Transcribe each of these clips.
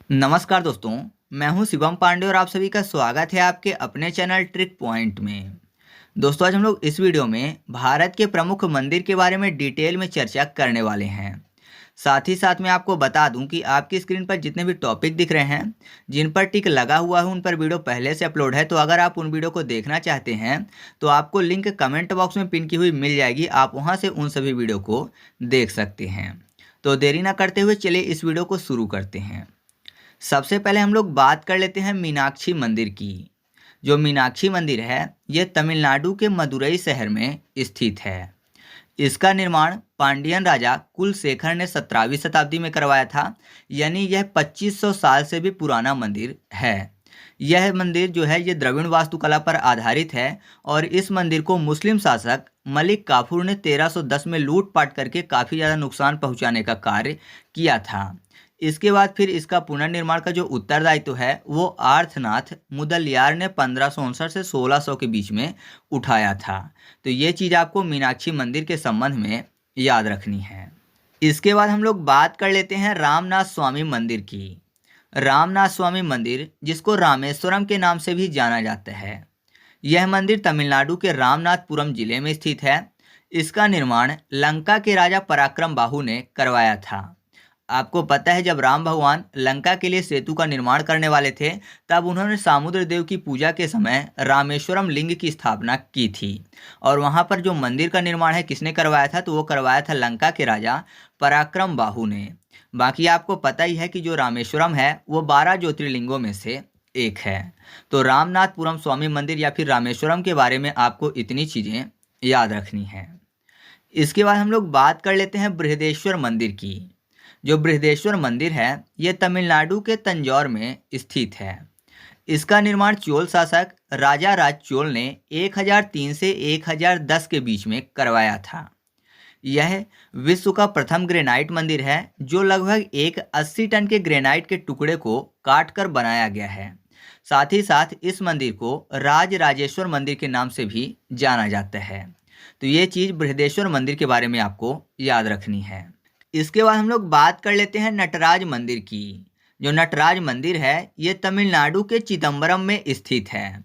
नमस्कार दोस्तों, मैं हूं शिवम पांडे और आप सभी का स्वागत है आपके अपने चैनल ट्रिक पॉइंट में। दोस्तों, आज हम लोग इस वीडियो में भारत के प्रमुख मंदिर के बारे में डिटेल में चर्चा करने वाले हैं। साथ ही साथ मैं आपको बता दूं कि आपकी स्क्रीन पर जितने भी टॉपिक दिख रहे हैं, जिन पर टिक लगा हुआ है, उन पर वीडियो पहले से अपलोड है। तो अगर आप उन वीडियो को देखना चाहते हैं तो आपको लिंक कमेंट बॉक्स में पिन की हुई मिल जाएगी। आप वहाँ से उन सभी वीडियो को देख सकते हैं। तो देरी ना करते हुए चलिए इस वीडियो को शुरू करते हैं। सबसे पहले हम लोग बात कर लेते हैं मीनाक्षी मंदिर की। जो मीनाक्षी मंदिर है, यह तमिलनाडु के मदुरई शहर में स्थित है। इसका निर्माण पांडियन राजा कुलशेखर ने 17वीं शताब्दी में करवाया था। यानी यह 2500 साल से भी पुराना मंदिर है। यह मंदिर जो है ये द्रविड़ वास्तुकला पर आधारित है और इस मंदिर को मुस्लिम शासक मलिक काफूर ने 1310 में लूटपाट करके काफ़ी ज़्यादा नुकसान पहुंचाने का कार्य किया था। इसके बाद फिर इसका पुनर्निर्माण का जो उत्तरदायित्व है वो आर्थनाथ मुदलियार ने 1559 से 1600 के बीच में उठाया था। तो ये चीज़ आपको मीनाक्षी मंदिर के संबंध में याद रखनी है। इसके बाद हम लोग बात कर लेते हैं रामनाथ स्वामी मंदिर की। रामनाथ स्वामी मंदिर, जिसको रामेश्वरम के नाम से भी जाना जाता है, यह मंदिर तमिलनाडु के रामनाथपुरम जिले में स्थित है। इसका निर्माण लंका के राजा पराक्रम बाहु ने करवाया था। आपको पता है, जब राम भगवान लंका के लिए सेतु का निर्माण करने वाले थे, तब उन्होंने समुद्र देव की पूजा के समय रामेश्वरम लिंग की स्थापना की थी। और वहां पर जो मंदिर का निर्माण है किसने करवाया था, तो वो करवाया था लंका के राजा पराक्रम बाहु ने। बाकी आपको पता ही है कि जो रामेश्वरम है वो 12 ज्योतिर्लिंगों में से एक है। तो रामनाथपुरम स्वामी मंदिर या फिर रामेश्वरम के बारे में आपको इतनी चीज़ें याद रखनी है। इसके बाद हम लोग बात कर लेते हैं बृहदेश्वर मंदिर की। जो बृहदेश्वर मंदिर है ये तमिलनाडु के तंजौर में स्थित है। इसका निर्माण चोल शासक राजा राज चोल ने 1003 से 1010 के बीच में करवाया था। यह विश्व का प्रथम ग्रेनाइट मंदिर है जो लगभग एक 80 टन के ग्रेनाइट के टुकड़े को काट कर बनाया गया है। साथ ही साथ इस मंदिर को राज राजेश्वर मंदिर के नाम से भी जाना जाता है। तो ये चीज़ बृहदेश्वर मंदिर के बारे में आपको याद रखनी है। इसके बाद हम लोग बात कर लेते हैं नटराज मंदिर की। जो नटराज मंदिर है ये तमिलनाडु के चिदम्बरम में स्थित है।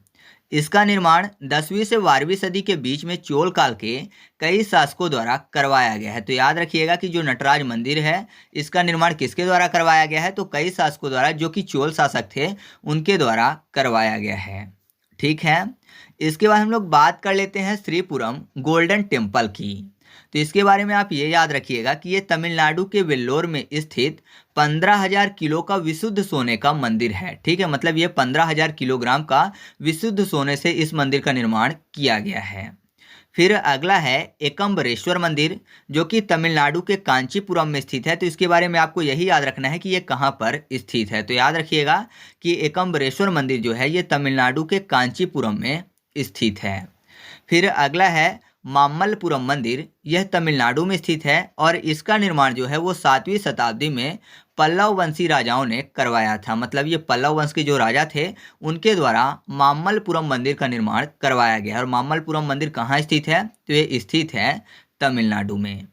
इसका निर्माण 10वीं से 12वीं सदी के बीच में चोल काल के कई शासकों द्वारा करवाया गया है। तो याद रखिएगा कि जो नटराज मंदिर है इसका निर्माण किसके द्वारा करवाया गया है, तो कई शासकों द्वारा, जो कि चोल शासक थे उनके द्वारा करवाया गया है। ठीक है। इसके बाद हम लोग बात कर लेते हैं श्रीपुरम गोल्डन टेम्पल की। तो इसके बारे में आप ये याद रखिएगा कि ये तमिलनाडु के वेल्लोर में स्थित 15,000 किलो का विशुद्ध सोने का मंदिर है। ठीक है, मतलब ये 15,000 किलोग्राम का विशुद्ध सोने से इस मंदिर का निर्माण किया गया है। फिर अगला है एकम्बरेश्वर मंदिर, जो कि तमिलनाडु के कांचीपुरम में स्थित है। तो इसके बारे में आपको यही याद रखना है कि ये कहाँ पर स्थित है। तो याद रखिएगा कि एकम्बरेश्वर मंदिर जो है ये तमिलनाडु के कांचीपुरम में स्थित है। फिर अगला है मामल्लपुरम मंदिर। यह तमिलनाडु में स्थित है और इसका निर्माण जो है वो 7वीं शताब्दी में पल्लव वंशी राजाओं ने करवाया था। मतलब ये पल्लव वंश के जो राजा थे उनके द्वारा मामल्लपुरम मंदिर का निर्माण करवाया गया है। और मामल्लपुरम मंदिर कहाँ स्थित है, तो ये स्थित है तमिलनाडु में।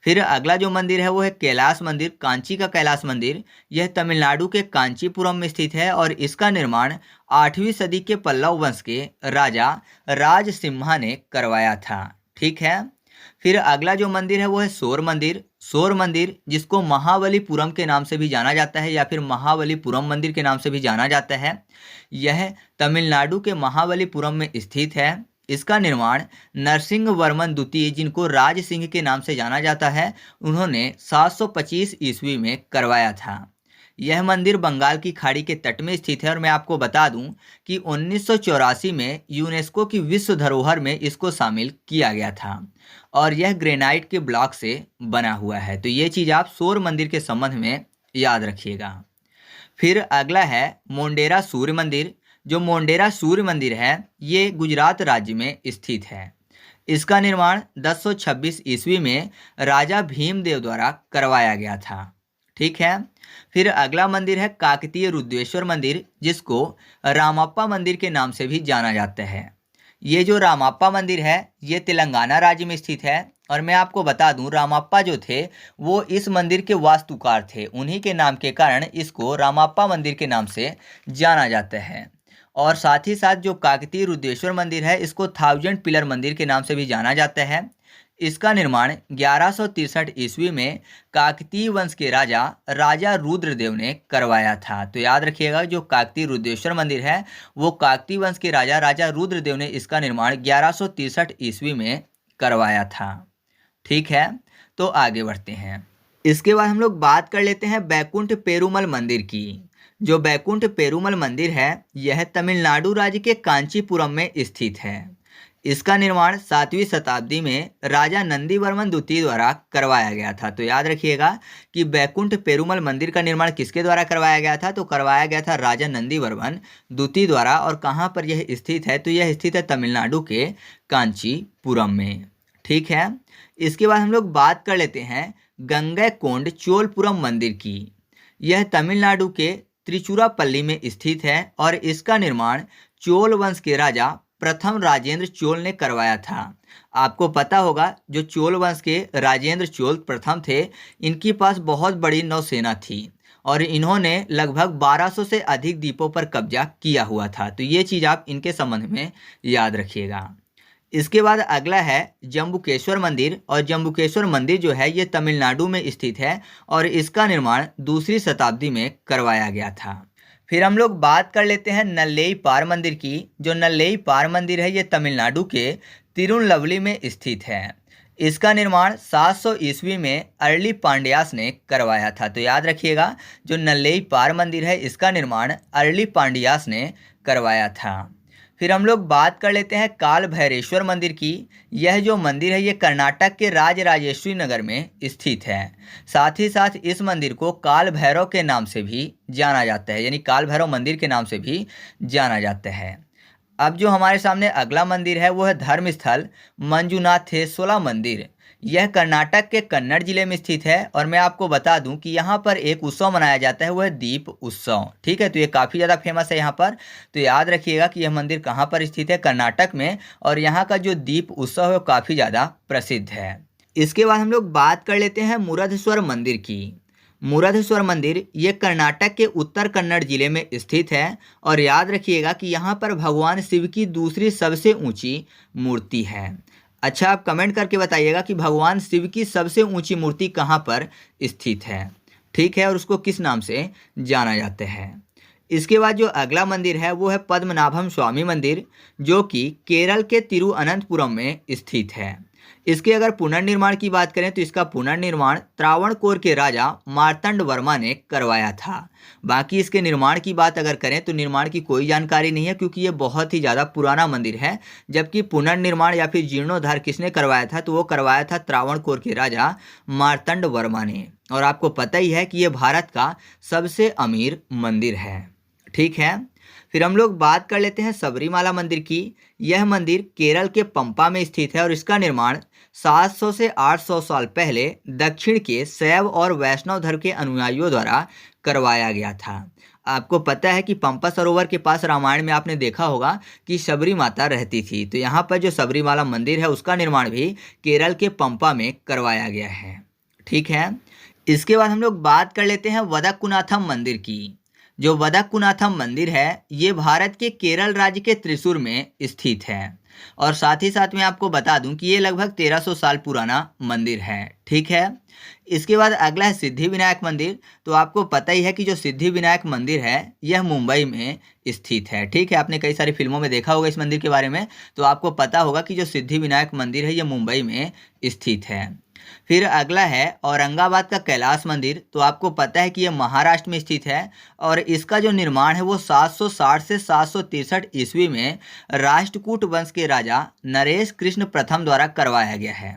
फिर अगला जो मंदिर है वो है कैलाश मंदिर, कांची का कैलाश मंदिर। यह तमिलनाडु के कांचीपुरम में स्थित है और इसका निर्माण 8वीं सदी के पल्लव वंश के राजा राज सिम्हा ने करवाया था। ठीक है। फिर अगला जो मंदिर है वो है शोर मंदिर। शोर मंदिर, जिसको महाबलीपुरम के नाम से भी जाना जाता है या फिर महाबलीपुरम मंदिर के नाम से भी जाना जाता है, यह तमिलनाडु के महाबलीपुरम में स्थित है। इसका निर्माण नरसिंह वर्मन द्वितीय, जिनको राज सिंह के नाम से जाना जाता है, उन्होंने 725 ईस्वी में करवाया था। यह मंदिर बंगाल की खाड़ी के तट में स्थित है और मैं आपको बता दूं कि 1984 में यूनेस्को की विश्व धरोहर में इसको शामिल किया गया था और यह ग्रेनाइट के ब्लॉक से बना हुआ है। तो ये चीज़ आप शोर मंदिर के संबंध में याद रखिएगा। फिर अगला है मोंडेरा सूर्य मंदिर। जो मोंडेरा सूर्य मंदिर है ये गुजरात राज्य में स्थित है। इसका निर्माण 1026 ईस्वी में राजा भीमदेव द्वारा करवाया गया था। ठीक है। फिर अगला मंदिर है काकतीय रुद्रेश्वर मंदिर, जिसको रामप्पा मंदिर के नाम से भी जाना जाता है। ये जो रामप्पा मंदिर है ये तेलंगाना राज्य में स्थित है। और मैं आपको बता दूं रामाप्पा जो थे वो इस मंदिर के वास्तुकार थे। उन्हीं के नाम के कारण इसको रामाप्पा मंदिर के नाम से जाना जाता है। और साथ ही साथ जो काकतीय रुद्रेश्वर मंदिर है इसको 1000 पिलर मंदिर के नाम से भी जाना जाता है। इसका निर्माण 1163 ईस्वी में काकतीय वंश के राजा राजा रुद्रदेव ने करवाया था। तो याद रखिएगा जो काकतीय रुद्रेश्वर मंदिर है वो काकतीय वंश के राजा राजा रुद्रदेव ने इसका निर्माण 1163 ईस्वी में करवाया था। ठीक है, तो आगे बढ़ते हैं। इसके बाद हम लोग बात कर लेते हैं बैकुंठ पेरुमल मंदिर की। जो बैकुंठ पेरुमल मंदिर है यह तमिलनाडु राज्य के कांचीपुरम में स्थित है। इसका निर्माण 7वीं शताब्दी में राजा नंदीवर्मन द्वितीय द्वारा करवाया गया था। तो याद रखिएगा कि बैकुंठ पेरुमल मंदिर का निर्माण किसके द्वारा करवाया गया था, तो करवाया गया था राजा नंदीवर्मन द्वितीय द्वारा। और कहाँ पर यह स्थित है, तो यह स्थित है तमिलनाडु के कांचीपुरम में। ठीक है, इसके बाद हम लोग बात कर लेते हैं गंगैकोंड चोलपुरम मंदिर की। यह तमिलनाडु के त्रिचुरापल्ली में स्थित है और इसका निर्माण चोल वंश के राजा प्रथम राजेंद्र चोल ने करवाया था। आपको पता होगा जो चोल वंश के राजेंद्र चोल प्रथम थे, इनके पास बहुत बड़ी नौसेना थी और इन्होंने लगभग 1200 से अधिक द्वीपों पर कब्जा किया हुआ था। तो ये चीज़ आप इनके संबंध में याद रखिएगा। इसके बाद अगला है जम्बुकेश्वर मंदिर। और जम्बुकेश्वर मंदिर जो है ये तमिलनाडु में स्थित है और इसका निर्माण 2री शताब्दी में करवाया गया था। फिर हम लोग बात कर लेते हैं नल्लेईपार मंदिर की। जो नल्लेईपार मंदिर है ये तमिलनाडु के तिरुनलवली में स्थित है। इसका निर्माण 700 ईस्वी में अर्ली पांड्यास ने करवाया था। तो याद रखिएगा जो नल्लेईपार मंदिर है इसका निर्माण अर्ली पांड्यास ने करवाया था। फिर हम लोग बात कर लेते हैं काल भैरेश्वर मंदिर की। यह जो मंदिर है ये कर्नाटक के राजराजेश्वरी नगर में स्थित है। साथ ही साथ इस मंदिर को काल भैरव के नाम से भी जाना जाता है, यानी काल भैरव मंदिर के नाम से भी जाना जाता है। अब जो हमारे सामने अगला मंदिर है वो है धर्मस्थल मंजुनाथेश्वरा मंदिर। यह कर्नाटक के कन्नड़ जिले में स्थित है और मैं आपको बता दूं कि यहाँ पर एक उत्सव मनाया जाता है, वो है दीप उत्सव। ठीक है, तो ये काफ़ी ज़्यादा फेमस है यहाँ पर। तो याद रखिएगा कि यह मंदिर कहाँ पर स्थित है, कर्नाटक में, और यहाँ का जो दीप उत्सव है वो काफ़ी ज़्यादा प्रसिद्ध है। इसके बाद हम लोग बात कर लेते हैं मुरधेश्वर मंदिर की। मुरधेश्वर मंदिर ये कर्नाटक के उत्तर कन्नड़ जिले में स्थित है और याद रखिएगा कि यहाँ पर भगवान शिव की दूसरी सबसे ऊंची मूर्ति है। अच्छा, आप कमेंट करके बताइएगा कि भगवान शिव की सबसे ऊंची मूर्ति कहाँ पर स्थित है। ठीक है, और उसको किस नाम से जाना जाता है। इसके बाद जो अगला मंदिर है वो है पद्मनाभम स्वामी मंदिर, जो कि केरल के तिरुअनंतपुरम में स्थित है। इसके अगर पुनर्निर्माण की बात करें तो इसका पुनर्निर्माण त्रावणकोर के राजा मार्तंड वर्मा ने करवाया था। बाकी इसके निर्माण की बात अगर करें तो निर्माण की कोई जानकारी नहीं है, क्योंकि ये बहुत ही ज़्यादा पुराना मंदिर है। जबकि पुनर्निर्माण या फिर जीर्णोद्धार किसने करवाया था, तो वो करवाया था त्रावणकोर के राजा मार्तंड वर्मा ने। और आपको पता ही है कि ये भारत का सबसे अमीर मंदिर है। ठीक है, फिर हम लोग बात कर लेते हैं सबरीमाला मंदिर की। यह मंदिर केरल के पंपा में स्थित है और इसका निर्माण 700 से 800 साल पहले दक्षिण के शैव और वैष्णव धर्म के अनुयायियों द्वारा करवाया गया था। आपको पता है कि पंपा सरोवर के पास रामायण में आपने देखा होगा कि सबरी माता रहती थी। तो यहाँ पर जो सबरीमाला मंदिर है उसका निर्माण भी केरल के पंपा में करवाया गया है। ठीक है, इसके बाद हम लोग बात कर लेते हैं वदक्कुनाथम मंदिर की। जो वदक्कुनाथम मंदिर है ये भारत के केरल राज्य के त्रिशूर में स्थित है और साथ ही साथ मैं आपको बता दूं कि ये लगभग 1300 साल पुराना मंदिर है। ठीक है, इसके बाद अगला है सिद्धि विनायक मंदिर। तो आपको पता ही है कि जो सिद्धि विनायक मंदिर है यह मुंबई में स्थित है। ठीक है, आपने कई सारी फिल्मों में देखा होगा इस मंदिर के बारे में, तो आपको पता होगा कि जो सिद्धि विनायक मंदिर है ये मुंबई में स्थित है। फिर अगला है औरंगाबाद का कैलाश मंदिर। तो आपको पता है कि यह महाराष्ट्र में स्थित है और इसका जो निर्माण है वो 760 से 763 ईस्वी में राष्ट्रकूट वंश के राजा नरेश कृष्ण प्रथम द्वारा करवाया गया है।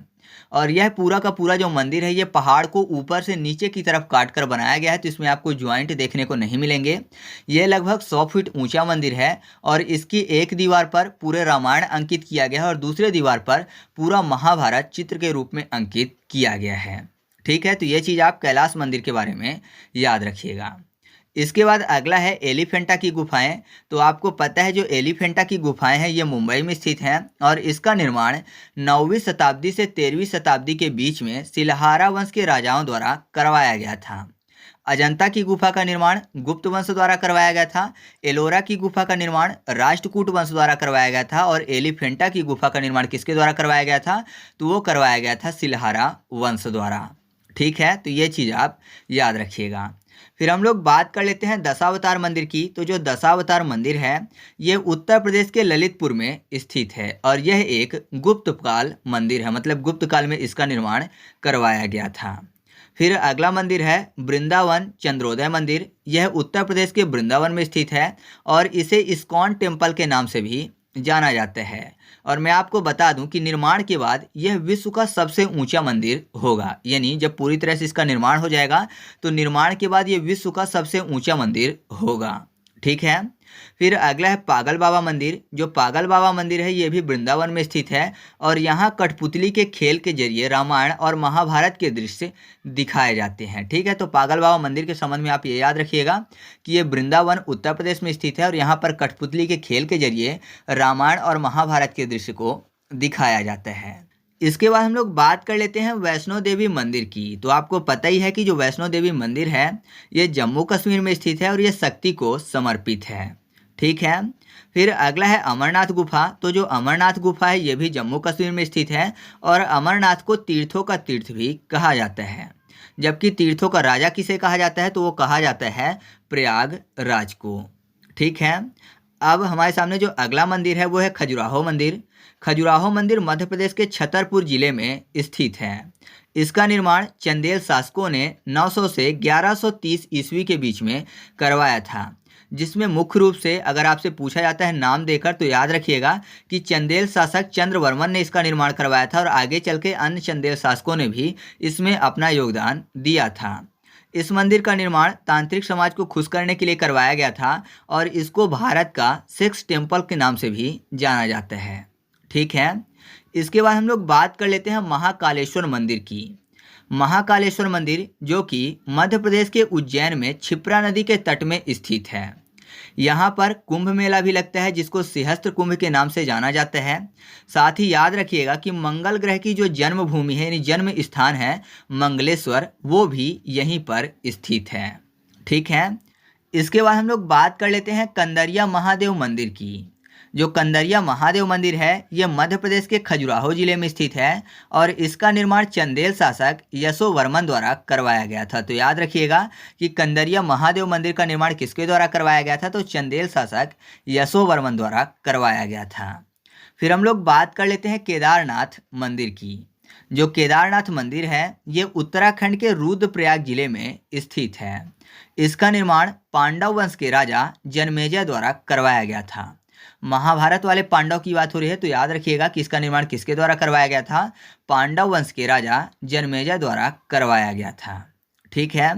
और यह पूरा का पूरा जो मंदिर है ये पहाड़ को ऊपर से नीचे की तरफ काट कर बनाया गया है, तो इसमें आपको ज्वाइंट देखने को नहीं मिलेंगे। यह लगभग 100 फीट ऊंचा मंदिर है और इसकी एक दीवार पर पूरे रामायण अंकित किया गया है और दूसरे दीवार पर पूरा महाभारत चित्र के रूप में अंकित किया गया है। ठीक है, तो ये चीज़ आप कैलाश मंदिर के बारे में याद रखिएगा। इसके बाद अगला है एलिफेंटा की गुफाएं। तो आपको पता है जो एलिफेंटा की गुफाएं हैं ये मुंबई में स्थित हैं और इसका निर्माण 9वीं शताब्दी से 13वीं शताब्दी के बीच में सिलहारा वंश के राजाओं द्वारा करवाया गया था। अजंता की गुफा का निर्माण गुप्त वंश द्वारा करवाया गया था। एलोरा की गुफा का निर्माण राष्ट्रकूट वंश द्वारा करवाया गया था। और एलिफेंटा की गुफा का निर्माण किसके द्वारा करवाया गया था? तो वो करवाया गया था सिलहारा वंश द्वारा। ठीक है, तो ये चीज़ आप याद रखिएगा। फिर हम लोग बात कर लेते हैं दशावतार मंदिर की। तो जो दशावतार मंदिर है ये उत्तर प्रदेश के ललितपुर में स्थित है और यह एक गुप्त काल मंदिर है, मतलब गुप्त काल में इसका निर्माण करवाया गया था। फिर अगला मंदिर है वृंदावन चंद्रोदय मंदिर। यह उत्तर प्रदेश के वृंदावन में स्थित है और इसे इस्कॉन टेम्पल के नाम से भी जाना जाता है। और मैं आपको बता दूं कि निर्माण के बाद यह विश्व का सबसे ऊंचा मंदिर होगा, यानी जब पूरी तरह से इसका निर्माण हो जाएगा तो निर्माण के बाद यह विश्व का सबसे ऊंचा मंदिर होगा। ठीक है। फिर अगला है पागल बाबा मंदिर। जो पागल बाबा मंदिर है ये भी वृंदावन में स्थित है और यहाँ कठपुतली के खेल के जरिए रामायण और महाभारत के दृश्य दिखाए जाते हैं। ठीक है, तो पागल बाबा मंदिर के संबंध में आप ये याद रखिएगा कि ये वृंदावन उत्तर प्रदेश में स्थित है और यहाँ पर कठपुतली के खेल के जरिए रामायण और महाभारत के दृश्य को दिखाया जाता है। इसके बाद हम लोग बात कर लेते हैं वैष्णो देवी मंदिर की। तो आपको पता ही है कि जो वैष्णो देवी मंदिर है ये जम्मू कश्मीर में स्थित है और ये शक्ति को समर्पित है। ठीक है। फिर अगला है अमरनाथ गुफा। तो जो अमरनाथ गुफा है ये भी जम्मू कश्मीर में स्थित है और अमरनाथ को तीर्थों का तीर्थ भी कहा जाता है। जबकि तीर्थों का राजा किसे कहा जाता है? तो वो कहा जाता है प्रयागराज को। ठीक है। अब हमारे सामने जो अगला मंदिर है वो है खजुराहो मंदिर। खजुराहो मंदिर मध्य प्रदेश के छतरपुर जिले में स्थित है। इसका निर्माण चंदेल शासकों ने 900 से 1130 ईस्वी के बीच में करवाया था, जिसमें मुख्य रूप से अगर आपसे पूछा जाता है नाम देकर तो याद रखिएगा कि चंदेल शासक चंद्रवर्मन ने इसका निर्माण करवाया था और आगे चल के अन्य चंदेल शासकों ने भी इसमें अपना योगदान दिया था। इस मंदिर का निर्माण तांत्रिक समाज को खुश करने के लिए करवाया गया था और इसको भारत का सेक्स टेम्पल के नाम से भी जाना जाता है। ठीक है। इसके बाद हम लोग बात कर लेते हैं महाकालेश्वर मंदिर की। महाकालेश्वर मंदिर जो कि मध्य प्रदेश के उज्जैन में क्षिप्रा नदी के तट में स्थित है। यहाँ पर कुंभ मेला भी लगता है जिसको सिंहस्थ कुंभ के नाम से जाना जाता है। साथ ही याद रखिएगा कि मंगल ग्रह की जो जन्मभूमि है यानी जन्म स्थान है मंगलेश्वर, वो भी यहीं पर स्थित है। ठीक है। इसके बाद हम लोग बात कर लेते हैं कंदरिया महादेव मंदिर की। जो कंदरिया महादेव मंदिर है ये मध्य प्रदेश के खजुराहो जिले में स्थित है और इसका निर्माण चंदेल शासक यशोवर्मन द्वारा करवाया गया था। तो याद रखिएगा कि कंदरिया महादेव मंदिर का निर्माण किसके द्वारा करवाया गया था? तो चंदेल शासक यशोवर्मन द्वारा करवाया गया था। फिर हम लोग बात कर लेते हैं केदारनाथ मंदिर की। जो केदारनाथ मंदिर है ये उत्तराखंड के रुद्रप्रयाग जिले में स्थित है। इसका निर्माण पांडव वंश के राजा जनमेजय द्वारा करवाया गया था। महाभारत वाले पांडव की बात हो रही है तो याद रखिएगा कि इसका निर्माण किसके द्वारा करवाया गया था? पांडव वंश के राजा जनमेजय द्वारा करवाया गया था। ठीक है।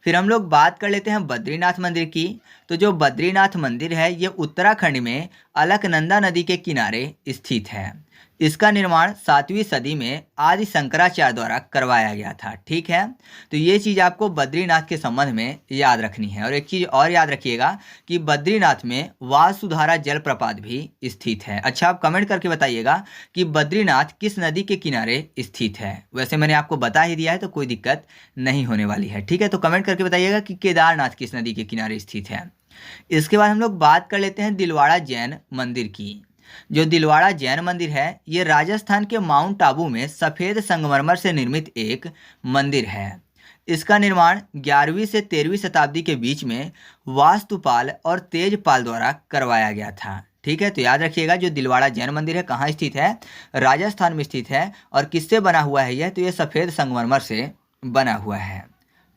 फिर हम लोग बात कर लेते हैं बद्रीनाथ मंदिर की। तो जो बद्रीनाथ मंदिर है ये उत्तराखंड में अलकनंदा नदी के किनारे स्थित है। इसका निर्माण 7वीं सदी में आदि शंकराचार्य द्वारा करवाया गया था। ठीक है, तो ये चीज़ आपको बद्रीनाथ के संबंध में याद रखनी है। और एक चीज़ और याद रखिएगा कि बद्रीनाथ में वासुधारा जलप्रपात भी स्थित है। अच्छा, आप कमेंट करके बताइएगा कि बद्रीनाथ किस नदी के किनारे स्थित है। वैसे मैंने आपको बता ही दिया है तो कोई दिक्कत नहीं होने वाली है। ठीक है, तो कमेंट करके बताइएगा कि केदारनाथ किस नदी के किनारे स्थित है। इसके बाद हम लोग बात कर लेते हैं दिलवाड़ा जैन मंदिर की। जो दिलवाड़ा जैन मंदिर है ये राजस्थान के माउंट आबू में सफ़ेद संगमरमर से निर्मित एक मंदिर है। इसका निर्माण 11वीं से 13वीं शताब्दी के बीच में वास्तुपाल और तेजपाल द्वारा करवाया गया था। ठीक है, तो याद रखिएगा जो दिलवाड़ा जैन मंदिर है कहाँ स्थित है? राजस्थान में स्थित है। और किससे बना हुआ है यह? तो यह सफ़ेद संगमरमर से बना हुआ है।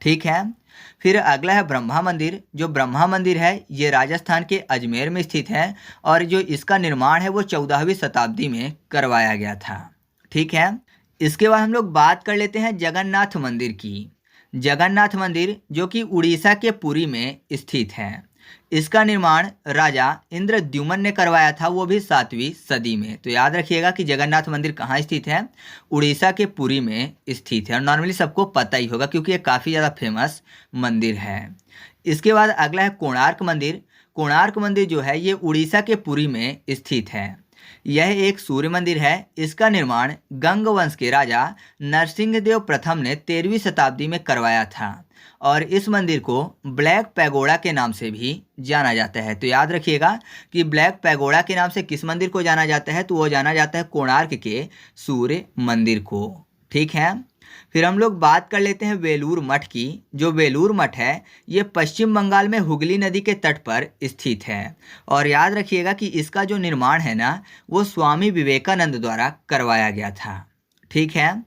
ठीक है, फिर अगला है ब्रह्मा मंदिर। जो ब्रह्मा मंदिर है ये राजस्थान के अजमेर में स्थित है और जो इसका निर्माण है वो 14वीं शताब्दी में करवाया गया था। ठीक है, इसके बाद हम लोग बात कर लेते हैं जगन्नाथ मंदिर की। जगन्नाथ मंदिर जो कि उड़ीसा के पुरी में स्थित है। इसका निर्माण राजा इंद्रद्युम्न ने करवाया था, वो भी 7वीं सदी में। तो याद रखिएगा कि जगन्नाथ मंदिर कहाँ स्थित है? उड़ीसा के पुरी में स्थित है। और नॉर्मली सबको पता ही होगा क्योंकि ये काफ़ी ज़्यादा फेमस मंदिर है। इसके बाद अगला है कोणार्क मंदिर। कोणार्क मंदिर जो है ये उड़ीसा के पुरी में स्थित है। यह एक सूर्य मंदिर है। इसका निर्माण गंग वंश के राजा नरसिंहदेव प्रथम ने 13वीं शताब्दी में करवाया था और इस मंदिर को ब्लैक पैगोडा के नाम से भी जाना जाता है। तो याद रखिएगा कि ब्लैक पैगोडा के नाम से किस मंदिर को जाना जाता है, तो वो जाना जाता है कोणार्क के सूर्य मंदिर को। ठीक है, फिर हम लोग बात कर लेते हैं वेलूर मठ की। जो वेलूर मठ है ये पश्चिम बंगाल में हुगली नदी के तट पर स्थित है और याद रखिएगा कि इसका जो निर्माण है ना वो स्वामी विवेकानंद द्वारा करवाया गया था। ठीक है,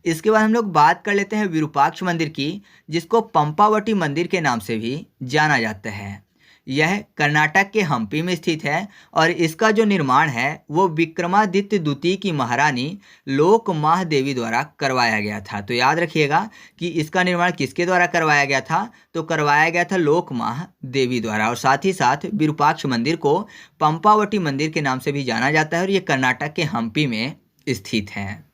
इसके बाद हम लोग बात कर लेते हैं विरूपाक्ष मंदिर की, जिसको पंपावटी मंदिर के नाम से भी जाना जाता है। यह कर्नाटक के हम्पी में स्थित है और इसका जो निर्माण है वो विक्रमादित्य द्वितीय की महारानी लोकमाह देवी द्वारा करवाया गया था। तो याद रखिएगा कि इसका निर्माण किसके द्वारा करवाया गया था, तो करवाया गया था लोकमाह देवी द्वारा। और साथ ही साथ विरूपाक्ष मंदिर को पंपावटी मंदिर के नाम से भी जाना जाता है और ये कर्नाटक के हम्पी में स्थित है।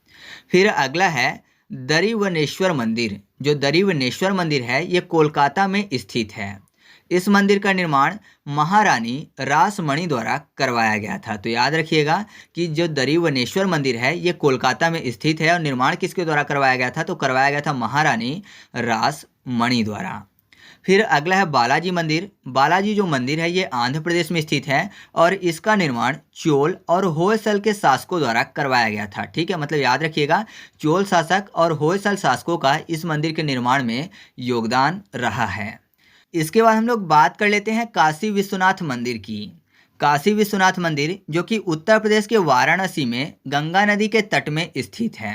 फिर अगला है दरिवनेश्वर मंदिर। जो दरिवनेश्वर मंदिर है ये कोलकाता में स्थित है। इस मंदिर का निर्माण महारानी रासमणि द्वारा करवाया गया था। तो याद रखिएगा कि जो दरिवनेश्वर मंदिर है ये कोलकाता में स्थित है और निर्माण किसके द्वारा करवाया गया था, तो करवाया गया था महारानी रासमणि द्वारा। फिर अगला है बालाजी मंदिर। बालाजी जो मंदिर है ये आंध्र प्रदेश में स्थित है और इसका निर्माण चोल और होयसल के शासकों द्वारा करवाया गया था। ठीक है, मतलब याद रखिएगा चोल शासक और होयसल शासकों का इस मंदिर के निर्माण में योगदान रहा है। इसके बाद हम लोग बात कर लेते हैं काशी विश्वनाथ मंदिर की। काशी विश्वनाथ मंदिर जो कि उत्तर प्रदेश के वाराणसी में गंगा नदी के तट में स्थित है।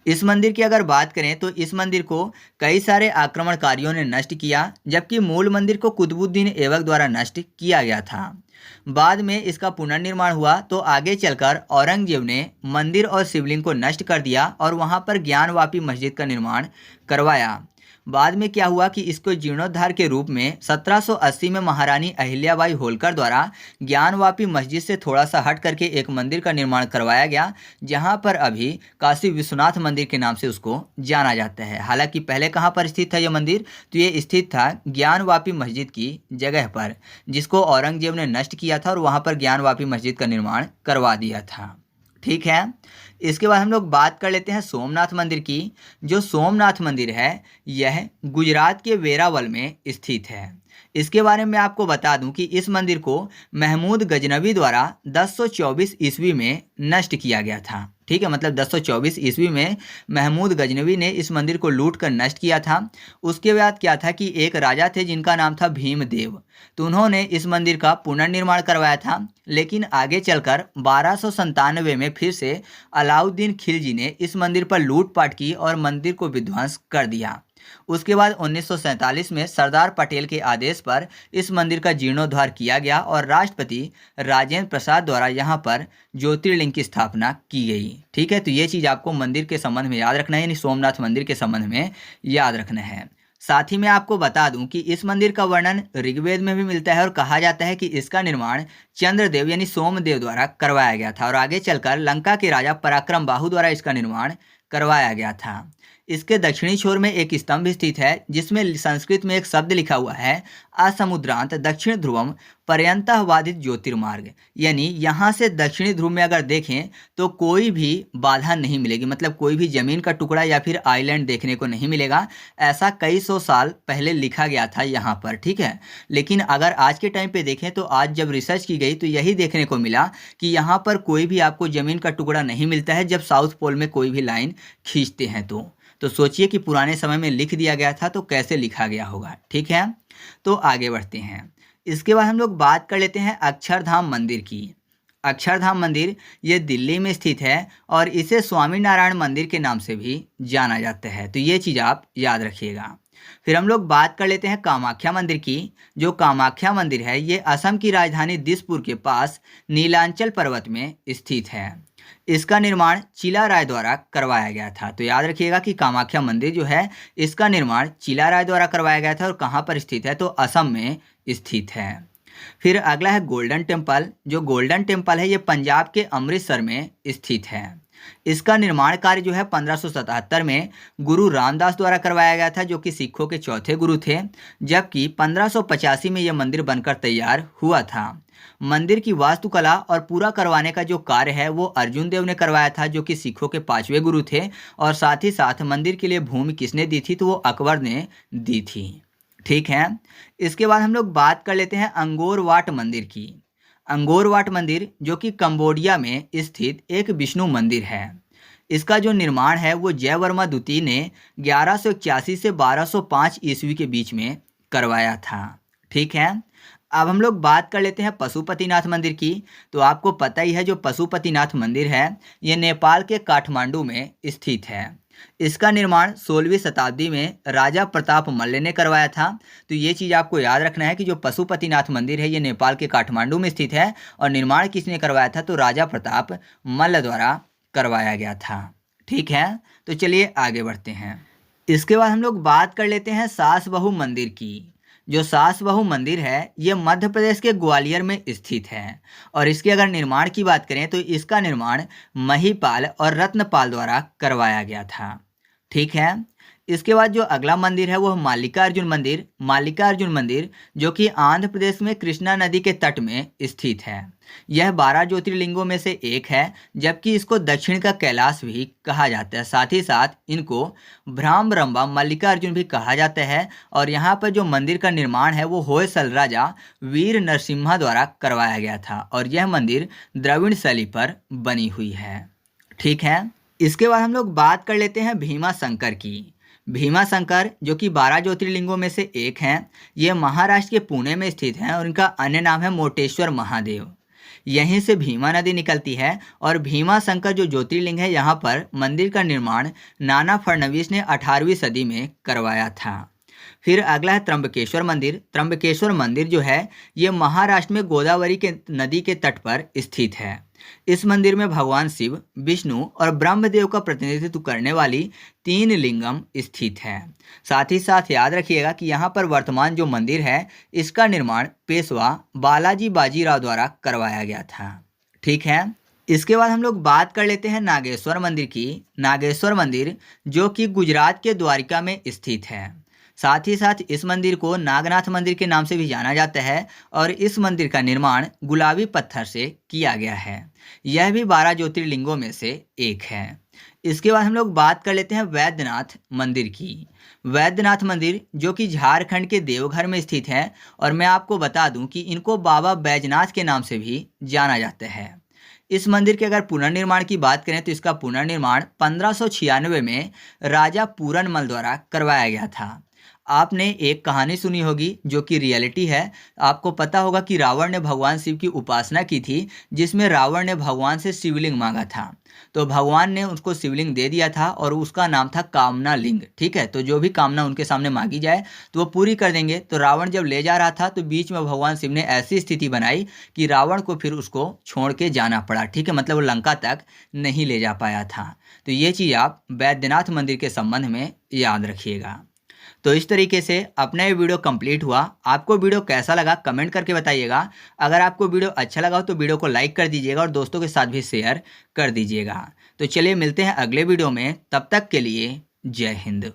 इस मंदिर की अगर बात करें तो इस मंदिर को कई सारे आक्रमणकारियों ने नष्ट किया, जबकि मूल मंदिर को कुतुबुद्दीन ऐबक द्वारा नष्ट किया गया था। बाद में इसका पुनर्निर्माण हुआ तो आगे चलकर औरंगजेब ने मंदिर और शिवलिंग को नष्ट कर दिया और वहां पर ज्ञानवापी मस्जिद का निर्माण करवाया। बाद में क्या हुआ कि इसको जीर्णोद्धार के रूप में 1780 में महारानी अहिल्याबाई होलकर द्वारा ज्ञानवापी मस्जिद से थोड़ा सा हट करके एक मंदिर का निर्माण करवाया गया, जहां पर अभी काशी विश्वनाथ मंदिर के नाम से उसको जाना जाता है। हालांकि पहले कहां पर स्थित था ये मंदिर, तो ये स्थित था ज्ञानवापी मस्जिद की जगह पर, जिसको औरंगजेब ने नष्ट किया था और वहाँ पर ज्ञानवापी मस्जिद का निर्माण करवा दिया था। ठीक है, इसके बाद हम लोग बात कर लेते हैं सोमनाथ मंदिर की। जो सोमनाथ मंदिर है यह गुजरात के वेरावल में स्थित है। इसके बारे में आपको बता दूं कि इस मंदिर को महमूद गजनवी द्वारा 1024 ईस्वी में नष्ट किया गया था। ठीक है, मतलब 1024 ईस्वी में महमूद गजनवी ने इस मंदिर को लूट कर नष्ट किया था। उसके बाद क्या था कि एक राजा थे जिनका नाम था भीमदेव, तो उन्होंने इस मंदिर का पुनर्निर्माण करवाया था। लेकिन आगे चलकर 1297 में फिर से अलाउद्दीन खिलजी ने इस मंदिर पर लूटपाट की और मंदिर को विध्वंस कर दिया। उसके बाद 1947 में सरदार पटेल के आदेश पर इस मंदिर का जीर्णोद्धार किया गया और राष्ट्रपति राजेंद्र प्रसाद द्वारा यहाँ पर ज्योतिर्लिंग की स्थापना की गई। ठीक है, तो ये चीज़ आपको मंदिर के संबंध में याद रखना है, यानी सोमनाथ मंदिर के संबंध में याद रखना है। साथ ही मैं आपको बता दूं कि इस मंदिर का वर्णन ऋग्वेद में भी मिलता है और कहा जाता है कि इसका निर्माण चंद्रदेव यानी सोमदेव द्वारा करवाया गया था और आगे चलकर लंका के राजा पराक्रम बाहु द्वारा इसका निर्माण करवाया गया था। इसके दक्षिणी छोर में एक स्तंभ स्थित है जिसमें संस्कृत में एक शब्द लिखा हुआ है असमुद्रांत दक्षिण ध्रुवम पर्यंतः बाधित ज्योतिर्मार्ग, यानी यहाँ से दक्षिणी ध्रुव में अगर देखें तो कोई भी बाधा नहीं मिलेगी, मतलब कोई भी जमीन का टुकड़ा या फिर आइलैंड देखने को नहीं मिलेगा। ऐसा कई सौ साल पहले लिखा गया था यहाँ पर। ठीक है, लेकिन अगर आज के टाइम पे देखें तो आज जब रिसर्च की गई तो यही देखने को मिला कि यहाँ पर कोई भी आपको जमीन का टुकड़ा नहीं मिलता है जब साउथ पोल में कोई भी लाइन खींचते हैं तो सोचिए कि पुराने समय में लिख दिया गया था तो कैसे लिखा गया होगा। ठीक है, तो आगे बढ़ते हैं। इसके बाद हम लोग बात कर लेते हैं अक्षरधाम मंदिर की। अक्षरधाम मंदिर ये दिल्ली में स्थित है और इसे स्वामी नारायण मंदिर के नाम से भी जाना जाता है, तो ये चीज़ आप याद रखिएगा। फिर हम लोग बात कर लेते हैं कामाख्या मंदिर की। जो कामाख्या मंदिर है ये असम की राजधानी दिसपुर के पास नीलांचल पर्वत में स्थित है। इसका निर्माण चिला राय द्वारा करवाया गया था। तो याद रखिएगा कि कामाख्या मंदिर जो है इसका निर्माण चिला राय द्वारा करवाया गया था और कहाँ पर स्थित है, तो असम में स्थित है। फिर अगला है गोल्डन टेम्पल। जो गोल्डन टेम्पल है ये पंजाब के अमृतसर में स्थित है। इसका निर्माण कार्य जो है 1577 में गुरु रामदास द्वारा करवाया गया था, जो कि सिखों के चौथे गुरु थे, जबकि 1585 में यह मंदिर बनकर तैयार हुआ था। मंदिर की वास्तुकला और पूरा करवाने का जो कार्य है वो अर्जुन देव ने करवाया था, जो कि सिखों के 5वें गुरु थे। और साथ ही साथ मंदिर के लिए भूमि किसने दी थी, तो वो अकबर ने दी थी। ठीक है, इसके बाद हम लोग बात कर लेते हैं अंगोर वाट मंदिर की। अंगोर वाट मंदिर जो कि कंबोडिया में स्थित एक विष्णु मंदिर है। इसका जो निर्माण है वो जयवर्मा द्वितीय ने 1181 से 1205 ईस्वी के बीच में करवाया था। ठीक है, अब हम लोग बात कर लेते हैं पशुपतिनाथ मंदिर की। तो आपको पता ही है जो पशुपतिनाथ मंदिर है ये नेपाल के काठमांडू में स्थित है। इसका निर्माण 16वीं शताब्दी में राजा प्रताप मल्ल ने करवाया था। तो ये चीज़ आपको याद रखना है कि जो पशुपतिनाथ मंदिर है ये नेपाल के काठमांडू में स्थित है और निर्माण किसने करवाया था, तो राजा प्रताप मल्ल द्वारा करवाया गया था। ठीक है, तो चलिए आगे बढ़ते हैं। इसके बाद हम लोग बात कर लेते हैं सास बहू मंदिर की। जो सास बहू मंदिर है ये मध्य प्रदेश के ग्वालियर में स्थित है और इसके अगर निर्माण की बात करें तो इसका निर्माण महीपाल और रत्नपाल द्वारा करवाया गया था। ठीक है, इसके बाद जो अगला मंदिर है वो मल्लिकार्जुन मंदिर। मल्लिकार्जुन मंदिर जो कि आंध्र प्रदेश में कृष्णा नदी के तट में स्थित है। यह 12 ज्योतिर्लिंगों में से एक है, जबकि इसको दक्षिण का कैलाश भी कहा जाता है। साथ ही साथ इनको भ्रामरंबा मल्लिकार्जुन भी कहा जाता है। और यहाँ पर जो मंदिर का निर्माण है वो होयसल राजा वीर नरसिम्हा द्वारा करवाया गया था और यह मंदिर द्रविड़ शैली पर बनी हुई है। ठीक है, इसके बाद हम लोग बात कर लेते हैं भीमा शंकर की। भीमा शंकर जो कि 12 ज्योतिर्लिंगों में से एक हैं, ये महाराष्ट्र के पुणे में स्थित हैं और इनका अन्य नाम है मोटेश्वर महादेव। यहीं से भीमा नदी निकलती है और भीमा शंकर जो ज्योतिर्लिंग है यहाँ पर मंदिर का निर्माण नाना फडणवीस ने 18वीं सदी में करवाया था। फिर अगला है त्र्यंबकेश्वर मंदिर। त्र्यंबकेश्वर मंदिर जो है ये महाराष्ट्र में गोदावरी के नदी के तट पर स्थित है। इस मंदिर में भगवान शिव, विष्णु और ब्रह्मदेव का प्रतिनिधित्व करने वाली 3 लिंगम स्थित है। साथ ही साथ याद रखिएगा कि यहाँ पर वर्तमान जो मंदिर है इसका निर्माण पेशवा बालाजी बाजीराव द्वारा करवाया गया था। ठीक है, इसके बाद हम लोग बात कर लेते हैं नागेश्वर मंदिर की। नागेश्वर मंदिर जो कि गुजरात के द्वारिका में स्थित है। साथ ही साथ इस मंदिर को नागनाथ मंदिर के नाम से भी जाना जाता है और इस मंदिर का निर्माण गुलाबी पत्थर से किया गया है। यह भी 12 ज्योतिर्लिंगों में से एक है। इसके बाद हम लोग बात कर लेते हैं वैद्यनाथ मंदिर की। वैद्यनाथ मंदिर जो कि झारखंड के देवघर में स्थित है और मैं आपको बता दूं कि इनको बाबा बैजनाथ के नाम से भी जाना जाता है। इस मंदिर के अगर पुनर्निर्माण की बात करें तो इसका पुनर्निर्माण 1596 में राजा पूरनमल द्वारा करवाया गया था। आपने एक कहानी सुनी होगी जो कि रियलिटी है। आपको पता होगा कि रावण ने भगवान शिव की उपासना की थी, जिसमें रावण ने भगवान से शिवलिंग मांगा था। तो भगवान ने उसको शिवलिंग दे दिया था और उसका नाम था कामना लिंग। ठीक है, तो जो भी कामना उनके सामने मांगी जाए तो वो पूरी कर देंगे। तो रावण जब ले जा रहा था तो बीच में भगवान शिव ने ऐसी स्थिति बनाई कि रावण को फिर उसको छोड़ के जाना पड़ा। ठीक है, मतलब वो लंका तक नहीं ले जा पाया था। तो ये चीज़ आप वैद्यनाथ मंदिर के संबंध में याद रखिएगा। तो इस तरीके से अपना ये वीडियो कंप्लीट हुआ। आपको वीडियो कैसा लगा कमेंट करके बताइएगा। अगर आपको वीडियो अच्छा लगा हो तो वीडियो को लाइक कर दीजिएगा और दोस्तों के साथ भी शेयर कर दीजिएगा। तो चलिए मिलते हैं अगले वीडियो में, तब तक के लिए जय हिंद।